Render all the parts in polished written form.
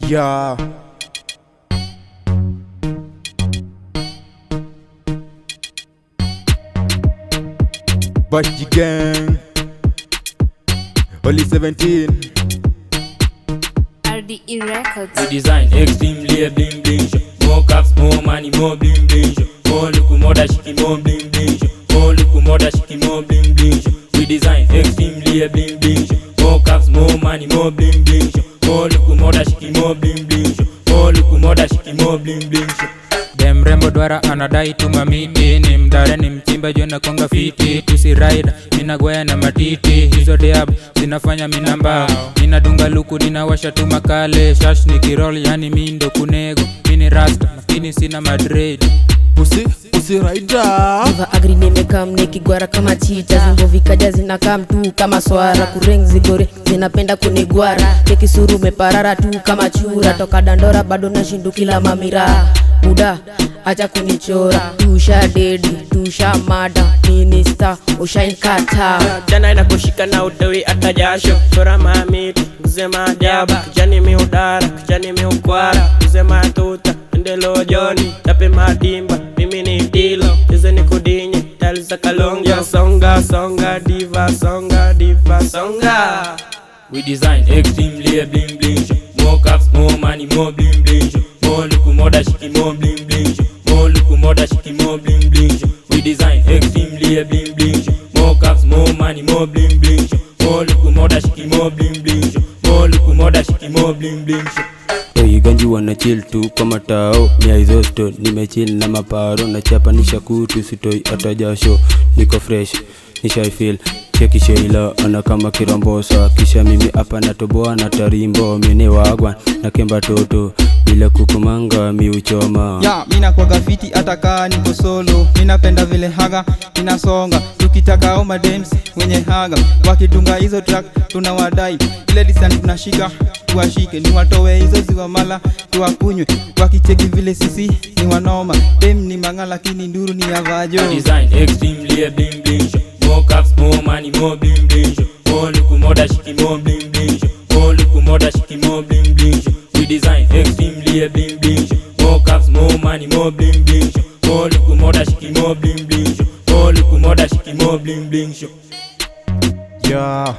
Yeah. Bashi gang. Only 17. RDE Records. We design extremely bling bling show. More caps, more money, more bling bling show. More look, more da shiki, more bling bling show. More look, more da shiki, more bling bling show. We design extremely bling bling show. More caps, more money, more bling bling show. More look, more da shiki, more bling bling show. More look, more da shiki, more bling bling show. Dem rembo dwara anadai tumamiti. Ni mdare ni mchimba jona konga fiti. Tusi ride, mina gwaya na matiti. Hizo diab, zinafanya minamba. Mina dunga luku, ninawasha tumakale. Shash ni kirol, yani mindo kunego. Mini rasta, makini sina madrid. Pussy rider. Diva agri nimekam nikigwara kama cheetah. Zimbo vikaja zinakam tu kama swara. Kureng zigore zinapenda kunigwara. Keki suru meparara tu kama chura. Toka dandora bado nashindu kila mamira. Buda acha kunichora. Tusha dedi, tusha mada. Minister ushainkata. Jana inakushika na utewi ata jasho. Chora mami, kusema ajabu. Kijani miudara, kijani miukwara. Kusema tuta, ndelo joni. Tape madimba, mimi ni dilo. Jeze ni kudinye, taliza kalonga. Songa, songa, diva, songa, diva, songa. We design extremely bling bling show. More caps, more money, more bling bling show. More look, more da shiki, more bling bling show. More look, more da shiki, more bling bling show. We design extremely bling bling show. More caps, more money, more bling bling show. More look, more da shiki, more bling bling show. More look, more da shiki, more bling bling show. Ganji wana chill tu kwa matao. Mia izosto nimechill na maparo. Na chapa nisha kutu sitoi ata jasho. Niko fresh, nisha feel. Cheki Sheila ana kama kirambosa. Kisha mimi hapa natoboa na tarimbo. Mine wagwan na kemba toto. Bila kukumanga mi uchoma. Ya mina kwa gafiti ataka niko solo. Mina penda vile haga, mina songa. Tukitaka o madems wenye haga. Wakidunga hizo track tunawadai. Ile design tunashika tuwashike. Ni watowe hizo ziwa mala tuwakunywe. Wakicheki vile sisi ni wanoma. Dem ni manga lakini nduru ni ya vajo. Design extremely bling bling show. More caps, more money, more bling bling show. More look, more da shiki, more bling bling show. More look, more da shiki, more bling bling show. We design extremely bling bling show. More caps, more money, more bling bling show. More look, more da shiki, more bling bling show. More look, more da shiki, more bling bling show. Yeah.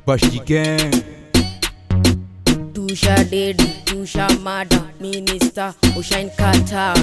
Bashi gang. Tusha dedi, tusha mada. Minister ushainkata.